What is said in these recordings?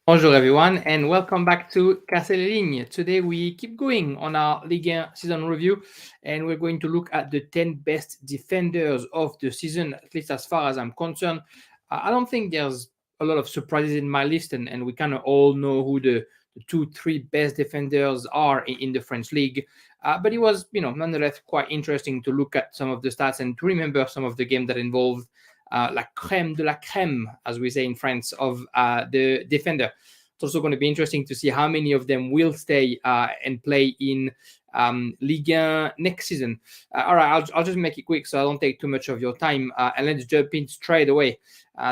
Bonjour everyone and welcome back to Casse les Lignes. Today we keep going on our Ligue 1 season review and we're going to look at the 10 best defenders of the season, at least as far as I'm concerned. I don't think there's a lot of surprises in my list and we kind of all know who the two, three best defenders are in the French league. But it was, nonetheless quite interesting to look at some of the stats and to remember some of the games that involved la crème de la crème, as we say in France, of the defender. It's also going to be interesting to see how many of them will stay and play in Ligue 1 next season. All right, I'll just make it quick so I don't take too much of your time and let's jump in straight away.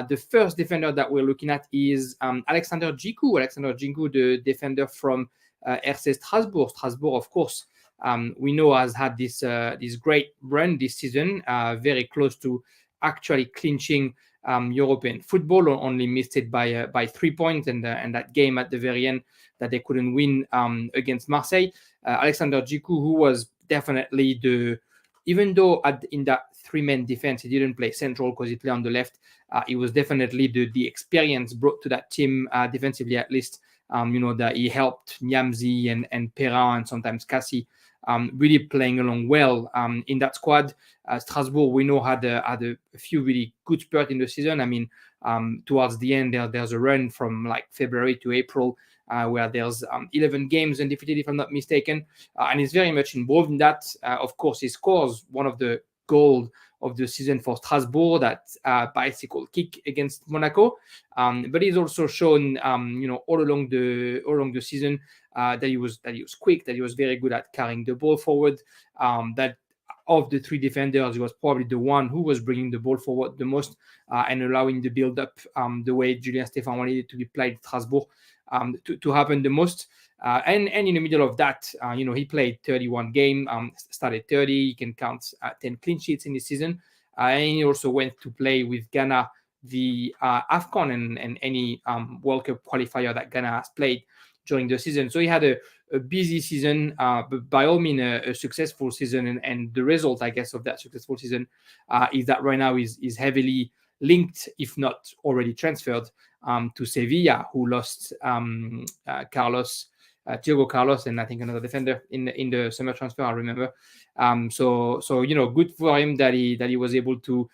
The first defender that we're looking at is Alexander Djikou. Alexander Djikou, the defender from RC Strasbourg. Strasbourg, of course, we know has had this great run this season, very close to actually clinching European football, only missed it by 3 points, and that game at the very end that they couldn't win against Marseille. Alexander Djikou, who was definitely even though in that three-man defense he didn't play central because he played on the left, he was definitely the experience brought to that team defensively, at least. That he helped Niamzi and Perrin and sometimes Cassie really playing along well in that squad. Strasbourg, we know, had a few really good spurts in the season. I mean, towards the end, there's a run from like February to April where there's 11 games undefeated, if I'm not mistaken. And he's very much involved in that. Of course, he scores one of the goals of the season for Strasbourg, that bicycle kick against Monaco. But he's also shown, all along the season that he was quick, that he was very good at carrying the ball forward. That of the three defenders, he was probably the one who was bringing the ball forward the most and allowing the build-up the way Julien Stéphan wanted it to be played at Strasbourg to happen the most. And in the middle of that, he played 31 games, started 30. He can count 10 clean sheets in this season. And he also went to play with Ghana the AFCON and any World Cup qualifier that Ghana has played during the season. So he had a busy season, but by all means a successful season. And the result, I guess, of that successful season is that right now is heavily linked, if not already transferred, to Sevilla, who lost Diogo Carlos, and I think another defender in the summer transfer, I remember. So good for him that he was able to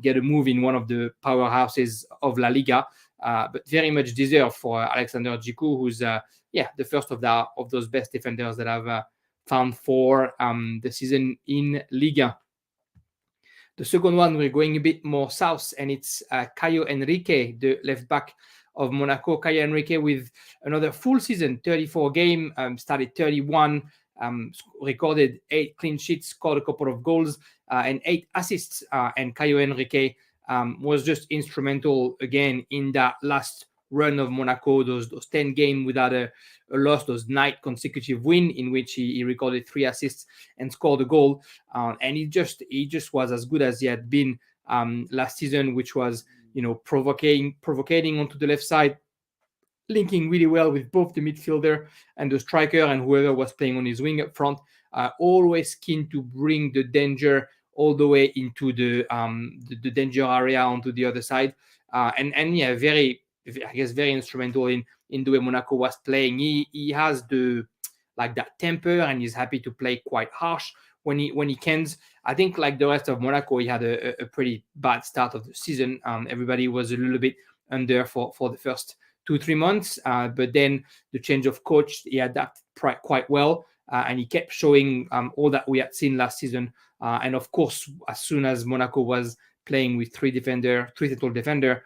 get a move in one of the powerhouses of La Liga, but very much deserved for Alexander Djikou, who's the first of those best defenders that I've found for the season in Liga. The second one, we're going a bit more south, and it's Caio Henrique, the left back of Monaco. Caio Henrique with another full season, 34 games, started 31, recorded 8 clean sheets, scored a couple of goals and 8 assists. And Caio Henrique was just instrumental again in that last run of Monaco, those 10 games without a loss, those 9 consecutive wins in which he recorded 3 assists and scored a goal. And he just was as good as he had been last season, which was provocating onto the left side, linking really well with both the midfielder and the striker and whoever was playing on his wing up front. Always keen to bring the danger all the way into the danger area onto the other side. Very instrumental in the way Monaco was playing. He has that temper, and he's happy to play quite harsh when he can. I think, like the rest of Monaco, he had a pretty bad start of the season. Everybody was a little bit under for the first 2-3 months, but then the change of coach, he adapted quite well, and he kept showing all that we had seen last season. And of course, as soon as Monaco was playing with three central defender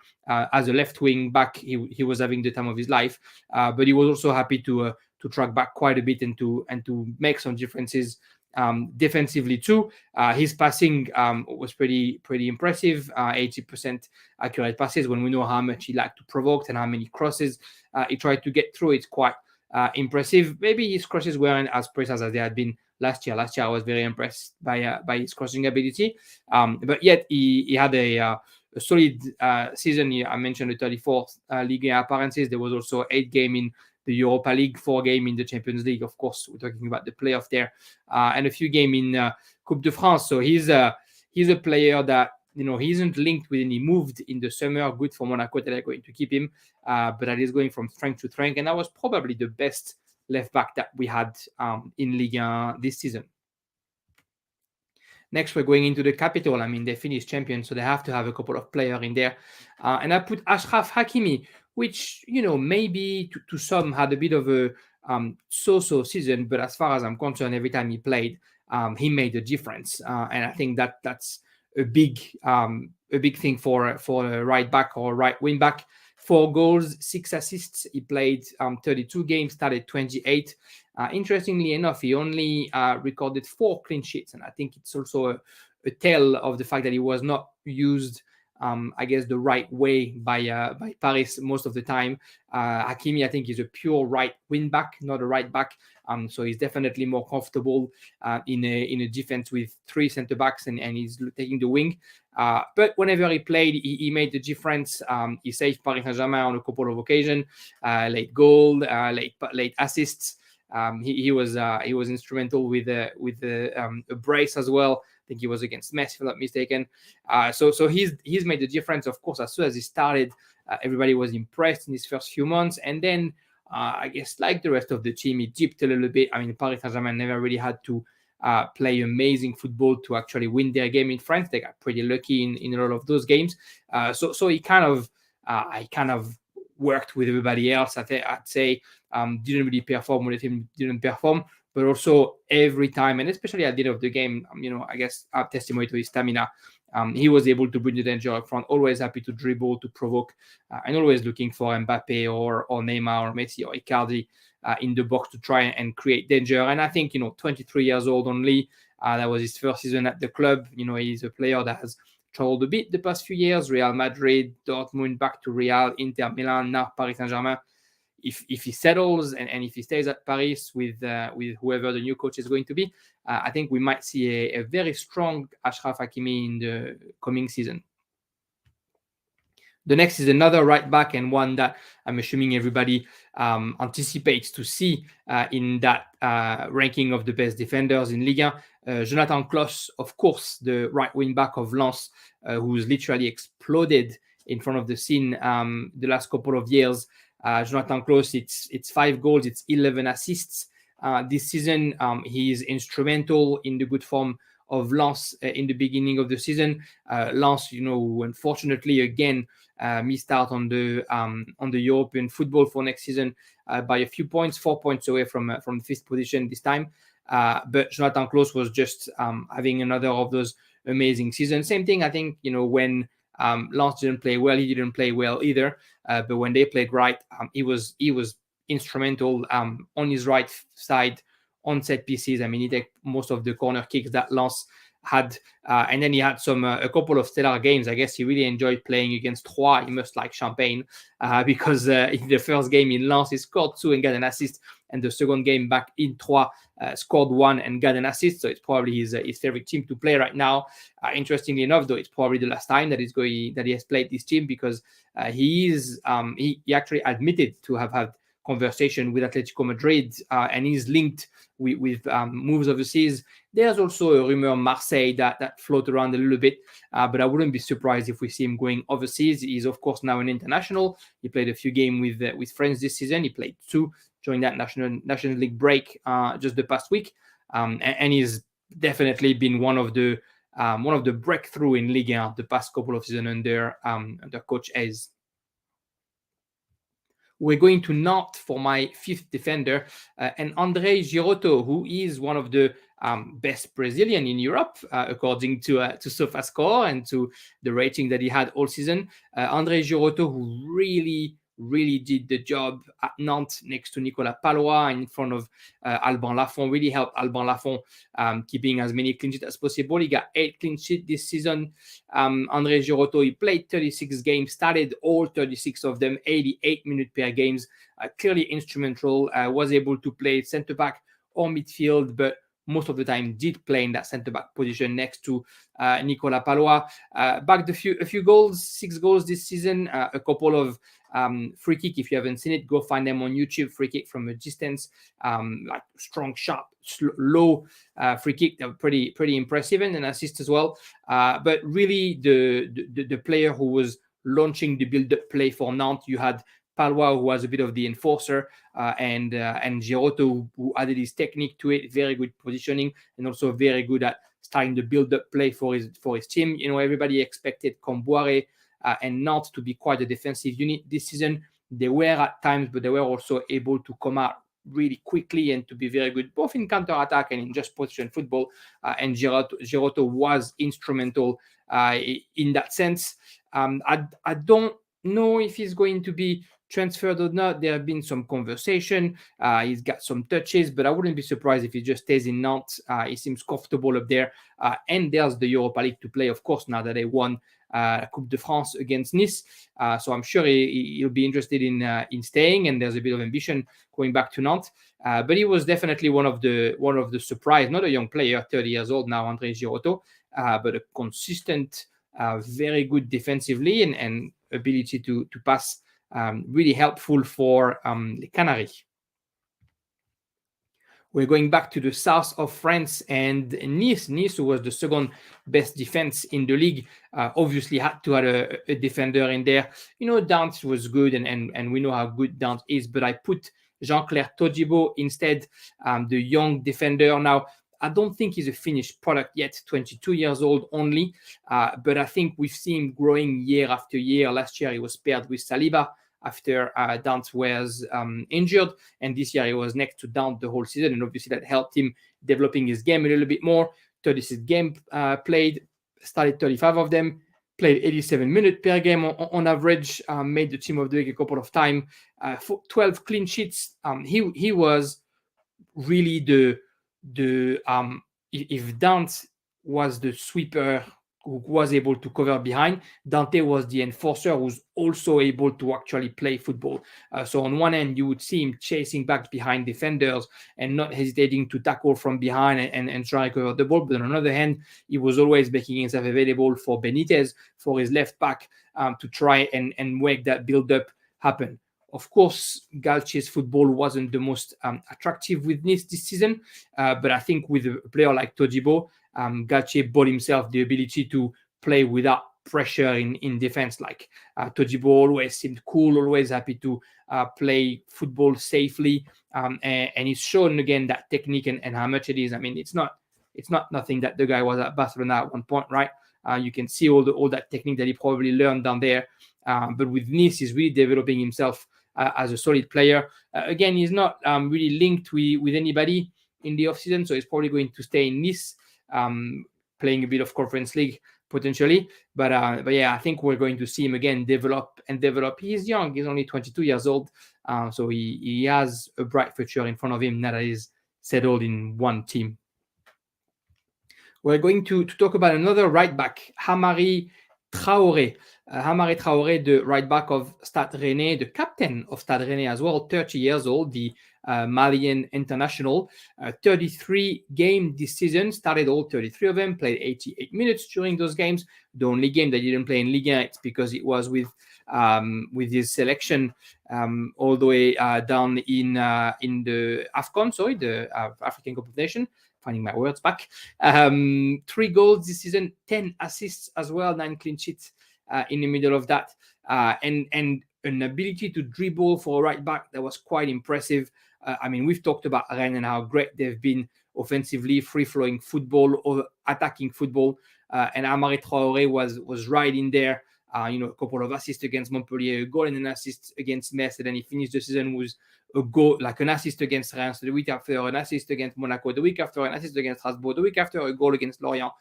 as a left wing back, he was having the time of his life. But he was also happy to track back quite a bit and to make some differences defensively too. His passing was pretty impressive, 80% accurate passes, when we know how much he liked to provoke and how many crosses he tried to get through. It's quite impressive. Maybe his crosses weren't as precise as they had been last year. Last year I was very impressed by his crossing ability, but yet he had a solid season. I mentioned the 34th Ligue appearances. There was also 8 games in the Europa League, 4 games in the Champions League. Of course, we're talking about the playoff there, and a few games in Coupe de France. So he's a player that he isn't linked with any moved in the summer. Good for Monaco that they're going to keep him, but that is going from strength to strength, and that was probably the best left back that we had in Ligue 1 this season. Next, we're going into the capital. I mean, they finished champions, so they have to have a couple of players in there. And I put Ashraf Hakimi, which, maybe to some had a bit of a so-so season, but as far as I'm concerned, every time he played, he made a difference. And I think that's a big thing for a right back or right wing back. 4 goals, 6 assists. He played 32 games, started 28. Interestingly enough, he only recorded 4 clean sheets, and I think it's also a tale of the fact that he was not used, I guess, the right way by Paris most of the time. Hakimi, I think, is a pure right wing back, not a right back. So he's definitely more comfortable in a defense with 3 centre backs, and he's taking the wing. But whenever he played, he made the difference. He saved Paris Saint-Germain on a couple of occasions, late goal, late assists. He was instrumental with a brace as well. I think he was against Metz, if I'm not mistaken. So he's made the difference. Of course, as soon as he started, everybody was impressed in his first few months, and then I guess like the rest of the team, he dipped a little bit. I mean, Paris Saint-Germain never really had to play amazing football to actually win their game in France. They got pretty lucky in a lot of those games. So he kind of worked with everybody else. I'd say didn't really perform when the team didn't perform, but also every time, and especially at the end of the game, I guess testimony to his stamina. He was able to bring the danger up front, always happy to dribble, to provoke, and always looking for Mbappe or Neymar or Messi or Icardi in the box to try and create danger. And I think, 23 years old only, that was his first season at the club. He's a player that has traveled a bit the past few years, Real Madrid, Dortmund, back to Real, Inter Milan, now Paris Saint-Germain. If he settles and if he stays at Paris with whoever the new coach is going to be, I think we might see a very strong Ashraf Hakimi in the coming season. The next is another right back, and one that I'm assuming everybody anticipates to see in that ranking of the best defenders in Ligue 1. JeanCloise, of course, the right wing back of Lens, who's literally exploded in front of the scene the last couple of years. JeanCloise, it's 5 goals, it's 11 assists. This season, he is instrumental in the good form of Lens in the beginning of the season. Lens, unfortunately, again, missed out on the European football for next season by a few points, 4 points away from the 5th position this time. But JeanCloise was just having another of those amazing seasons. Same thing, I think, when Lens didn't play well, he didn't play well either. But when they played right, he was instrumental on his right side on set pieces. I mean, he took most of the corner kicks that Lens had, and then he had a couple of stellar games. I guess he really enjoyed playing against Troyes. He must like champagne because in the first game in Lens, he scored 2 and got an assist, and the second game back in Troyes scored 1 and got an assist. So it's probably his favorite team to play right now. Interestingly enough, though, it's probably the last time that he has played this team, because he actually admitted to have had conversation with Atletico Madrid, and he's linked with moves overseas. There's also a rumor Marseille that float around a little bit, but I wouldn't be surprised if we see him going overseas. He's of course now an international. He played a few games with France this season. He played 2 during that National League break just the past week, and he's definitely been one of the breakthrough in Ligue 1 the past couple of seasons under Coach Hayes. We're going to Nantes for my 5th defender, and André Girotto, who is one of the best Brazilian in Europe, according to SofaScore and to the rating that he had all season. André Girotto, who really did the job at Nantes next to Nicolas Palois in front of Alban Lafont, really helped Alban Lafont keeping as many clean sheets as possible. He got 8 clean sheets this season. André Girotto, he played 36 games, started all 36 of them, 88 minutes per games, clearly instrumental, was able to play centre-back or midfield, but most of the time did play in that centre-back position next to Nicolas Palois. Bagged a few goals, 6 goals this season, a couple of free kick. If you haven't seen it, go find them on YouTube. Free kick from a distance, like strong, sharp, low free kick. They're pretty impressive, and an assist as well. But really, the player who was launching the build-up play for Nantes, you had Palois, who was a bit of the enforcer, and Girotto, who added his technique to it. Very good positioning, and also very good at starting the build-up play for his team. Everybody expected Comboiré and Nantes to be quite a defensive unit this season. They were at times, but they were also able to come out really quickly and to be very good both in counter-attack and in just position football. And Girotto was instrumental in that sense. I don't know if he's going to be transferred or not. There have been some conversation. He's got some touches, but I wouldn't be surprised if he just stays in Nantes. He seems comfortable up there. And there's the Europa League to play, of course, now that they won Coupe de France against Nice. So I'm sure he'll be interested in staying, and there's a bit of ambition going back to Nantes. But he was definitely one of the surprise, not a young player, 30 years old now, André Girotto, but a consistent, very good defensively and ability to pass. Really helpful for the Canaries. We're going back to the south of France, and Nice, who was the second best defense in the league, obviously had to have a defender in there. Dante was good, and we know how good Dante is, but I put Jean-Claire Todibo instead, the young defender. Now, I don't think he's a finished product yet, 22 years old only, but I think we've seen him growing year after year. Last year, he was paired with Saliba after Dante was injured, and this year he was next to Dante the whole season, and obviously that helped him developing his game a little bit more. 36 games played, started 35 of them, played 87 minutes per game on average, made the team of the league a couple of times, 12 clean sheets. He was really the if Dante was the sweeper who was able to cover behind, Dante was the enforcer who's also able to actually play football. So on one end, you would see him chasing back behind defenders and not hesitating to tackle from behind and try to cover the ball. But on the other hand, he was always making himself available for Benitez, for his left back, to try and make that build-up happen. Of course, Galtier's football wasn't the most attractive with Nice this season, but I think with a player like Todibo, Galtier bought himself the ability to play without pressure in defense. Like Todibo always seemed cool, always happy to play football safely, and he's shown again that technique and how much it is. I mean, it's not nothing that the guy was at Barcelona at one point, right? You can see all that technique that he probably learned down there. But with Nice, he's really developing himself as a solid player. Again, he's not really linked with anybody in the offseason, so he's probably going to stay in Nice, playing a bit of Conference League potentially. But yeah, I think we're going to see him again develop. He's young. He's only 22 years old, so he has a bright future in front of him now that he's settled in one team. We're going to talk about another right back, Hamari Traore. Hamari Traore, the right back of Stade Rennais, the captain of Stade Rennais as well, 30 years old, the Malian international. 33 games this season, started all 33 of them, played 88 minutes during those games. The only game that he didn't play in Ligue 1, it's because it was with his selection all the way down in the AFCON, the African Cup of Nations. Finding my words back. 3 goals this season, 10 assists as well, 9 clean sheets in the middle of that, and an ability to dribble for a right back that was quite impressive. I mean, we've talked about Rennes and how great they've been offensively, free-flowing football or attacking football, and Hamari Traore was right in there. A couple of assists against Montpellier, a goal and an assist against Metz, and then he finished the season with a goal, like an assist against Reims the week after, an assist against Monaco the week after, an assist against Strasbourg the week after, a goal against Lorient.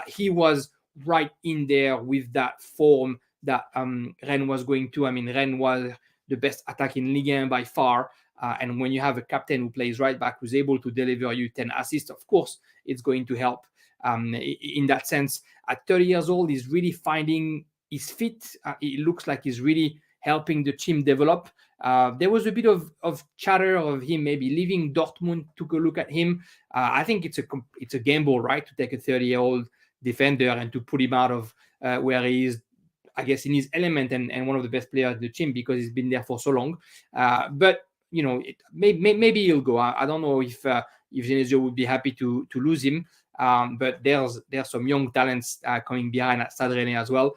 He was right in there with that form that Rennes was going to. I mean, Rennes was the best attack in Ligue 1 by far. And when you have a captain who plays right back, who's able to deliver you 10 assists, of course, it's going to help in that sense. At 30 years old, he's really finding his feet. It looks like he's really helping the team develop. There was a bit of chatter of him maybe leaving Dortmund. Took a look at him. I think it's a gamble, right, to take a 30-year-old defender and to put him out of where he is, I guess, in his element and one of the best players of the team because he's been there for so long. But maybe he'll go. I don't know if Genesio would be happy to lose him. But there's some young talents coming behind at Stade Rennais as well.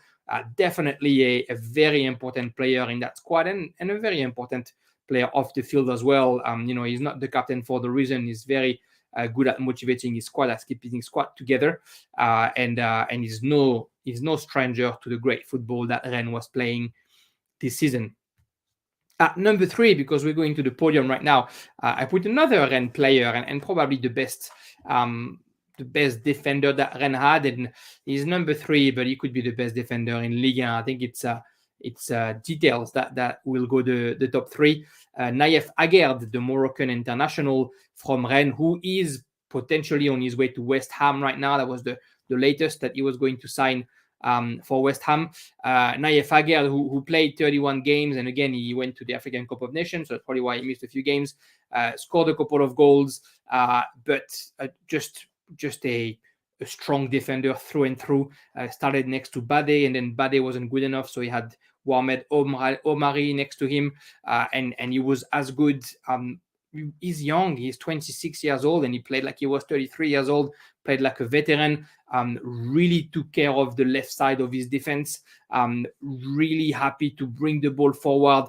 Definitely a very important player in that squad and a very important player off the field as well. He's not the captain for the reason. He's very good at motivating his squad, at keeping his squad together, and he's no stranger to the great football that Rennes was playing this season. At number 3, because we're going to the podium right now, I put another Rennes player and probably the best defender that Rennes had, and he's number 3, but he could be the best defender in Ligue 1. I think it's details that will go the top 3. Nayef Aguer, the Moroccan international from Rennes, who is potentially on his way to West Ham right now. That was the latest that he was going to sign for West Ham. Nayef Aguer, who played 31 games, and again, he went to the African Cup of Nations, so that's probably why he missed a few games, scored a couple of goals, but just a strong defender through and through. Started next to Bade, and then Bade wasn't good enough, so he had Mohamed Omari next to him, and he was as good. He's young. He's 26 years old, and he played like he was 33 years old, played like a veteran, really took care of the left side of his defense, really happy to bring the ball forward,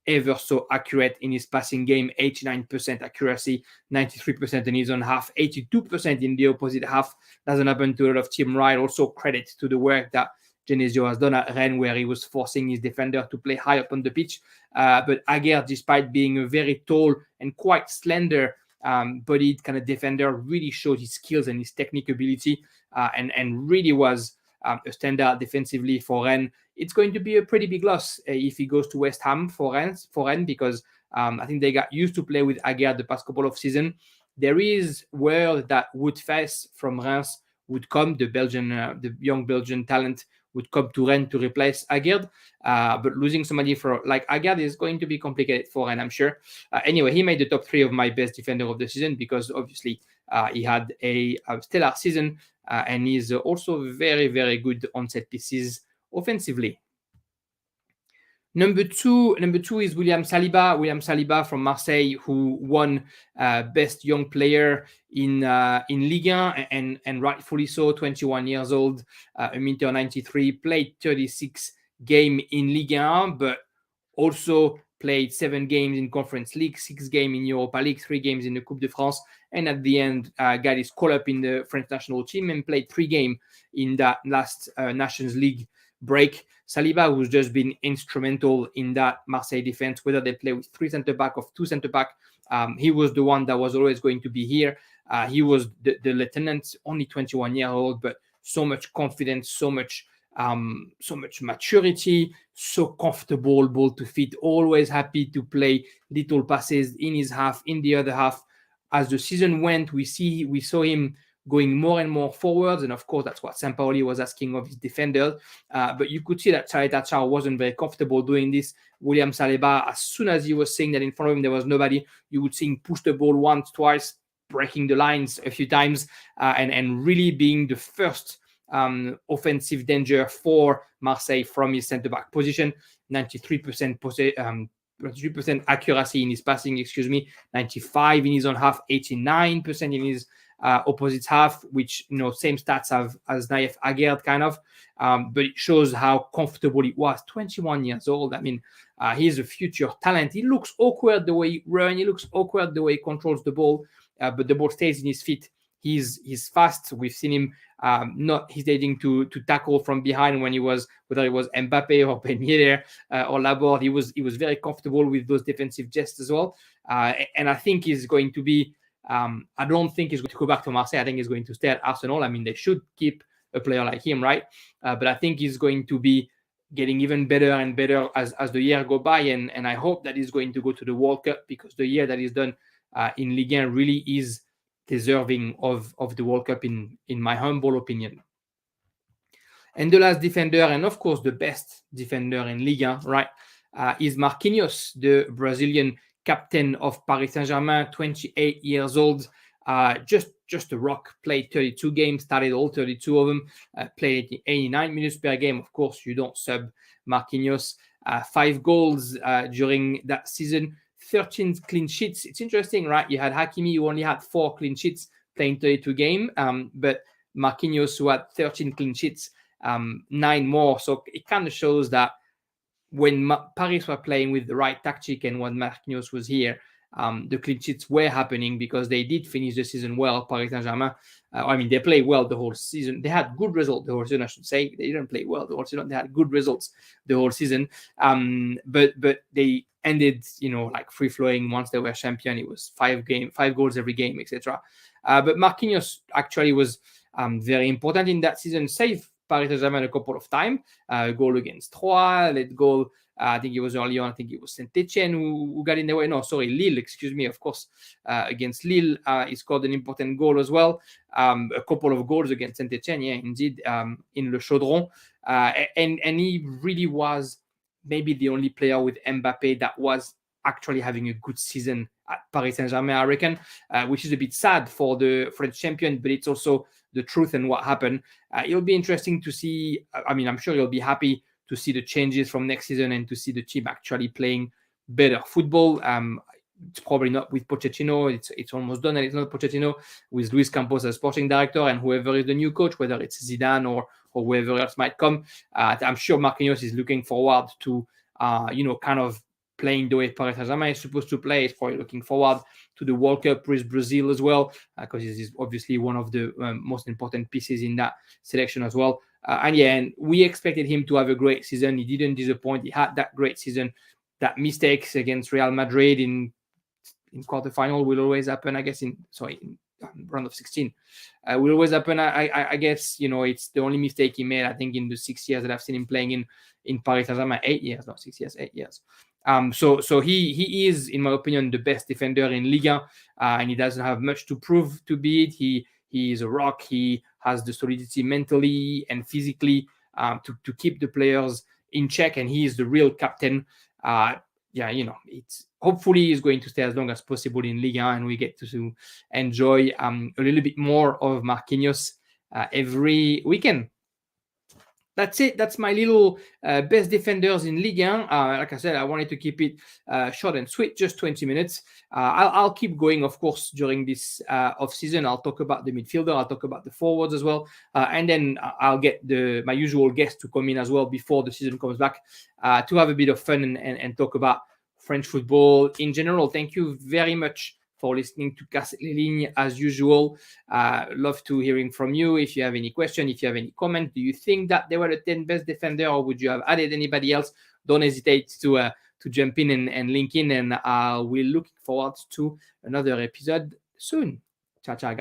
ever so accurate in his passing game, 89% accuracy, 93% in his own half, 82% in the opposite half. Doesn't happen to a lot of team, right? Also credit to the work that Genesio has done at Rennes, where he was forcing his defender to play high up on the pitch. But Aguer, despite being a very tall and quite slender bodied kind of defender, really showed his skills and his technical ability, and really was a standout defensively for Rennes. It's going to be a pretty big loss if he goes to West Ham for Rennes, because I think they got used to play with Aguer the past couple of seasons. There is word that Woodface from Reims would come, the young Belgian talent would come to Rennes to replace Aguer, but losing somebody like Aguer is going to be complicated for Rennes, I'm sure. Anyway, he made the top 3 of my best defender of the season because obviously he had a stellar season, and he's also very, very good on set pieces offensively. Number two is William Saliba from Marseille, who won best young player in Ligue 1, and rightfully so. 21 years old, 1.93 m, played 36 games in Ligue 1, but also played 7 games in Conference League, 6 games in Europa League, 3 games in the Coupe de France, and at the end got his call up in the French national team and played 3 games in that last Nations League break. Saliba, who's just been instrumental in that Marseille defense, whether they play with 3 centre-back or 2 centre-back. He was the one that was always going to be here. He was the lieutenant, only 21 years old, but so much confidence, so much maturity, so comfortable, ball to feet, always happy to play little passes in his half, in the other half. As the season went, we saw him going more and more forwards, and of course that's what Sampaoli was asking of his defenders. But you could see that Charlie Tachar wasn't very comfortable doing this. William Saliba, as soon as he was seeing that in front of him there was nobody, you would see him push the ball once, twice, breaking the lines a few times, and really being the first offensive danger for Marseille from his centre-back position. 93% accuracy in his passing, 95 in his own half, 89% in his opposite half, which, same stats as Nayef Aguer kind of, but it shows how comfortable it was. 21 years old. I mean, he's a future talent. He looks awkward the way he runs. He looks awkward the way he controls the ball, but the ball stays in his feet. He's fast. We've seen him not hesitating to tackle from behind when whether it was Mbappe or Ben Yedder or Laborde. He was very comfortable with those defensive gests as well. And I think he's going to be. I don't think he's going to go back to Marseille. I think he's going to stay at Arsenal. I mean, they should keep a player like him, right? But I think he's going to be getting even better and better as the year go by. And I hope that he's going to go to the World Cup, because the year that he's done in Ligue 1 really is deserving of the World Cup in my humble opinion. And the last defender, and of course the best defender in Ligue 1, right? is Marquinhos, the Brazilian captain of Paris Saint-Germain, 28 years old. Just a rock. Played 32 games, started all 32 of them, played 89 minutes per game. Of course, you don't sub Marquinhos. 5 goals during that season, 13 clean sheets. It's interesting, right? You had Hakimi, who only had 4 clean sheets playing 32 games, but Marquinhos, who had 13 clean sheets, 9 more. So it kind of shows that when Paris were playing with the right tactic and when Marquinhos was here, the clean sheets were happening because they did finish the season well. Paris Saint-Germain, they played well the whole season. They had good results the whole season, I should say. They didn't play well the whole season. They had good results the whole season. But they ended, like free flowing once they were champion. It was 5 goals every game, etc. But Marquinhos actually was very important in that season. Saved Paris Saint-Germain a couple of times. Goal against Troyes, let go. I think it was early on. I think it was Saint-Etienne who got in the way. No, sorry, Lille, excuse me, of course. Against Lille, he scored an important goal as well. A couple of goals against Saint-Etienne, yeah, indeed, in Le Chaudron. And he really was maybe the only player with Mbappe that was actually having a good season at Paris Saint-Germain, I reckon, which is a bit sad for the French champion, but it's also the truth and what happened. It'll be interesting to see. I'm sure you'll be happy to see the changes from next season and to see the team actually playing better football. It's probably not with Pochettino. It's almost done, and it's not Pochettino with Luis Campos as sporting director and whoever is the new coach, whether it's Zidane or whoever else might come. I'm sure Marquinhos is looking forward to, kind of playing the way Paris Saint-Germain is supposed to play. He's probably looking forward to the World Cup with Brazil as well, because this is obviously one of the most important pieces in that selection as well. And we expected him to have a great season. He didn't disappoint. He had that great season. That mistakes against Real Madrid in quarterfinal will always happen, I guess. In round of 16 will always happen. I guess it's the only mistake he made. I think in the 6 years that I've seen him playing in Paris Saint-Germain, 8 years, not 6 years, 8 years. So he is, in my opinion, the best defender in Ligue, and he doesn't have much to prove to be it. He is a rock. He has the solidity mentally and physically to keep the players in check, and he is the real captain. It's hopefully he's going to stay as long as possible in Ligue 1, and we get to enjoy a little bit more of Marquinhos every weekend. That's it. That's my little best defenders in Ligue 1. Like I said, I wanted to keep it short and sweet, just 20 minutes. I'll keep going, of course, during this off-season. I'll talk about the midfielder. I'll talk about the forwards as well. And then I'll get my usual guests to come in as well before the season comes back to have a bit of fun and talk about French football in general. Thank you very much for listening to Casse les Lignes as usual. Love to hearing from you. If you have any question, if you have any comment, do you think that they were the 10 best defender, or would you have added anybody else? Don't hesitate to jump in and link in, and we're looking forward to another episode soon. Ciao, ciao, guys.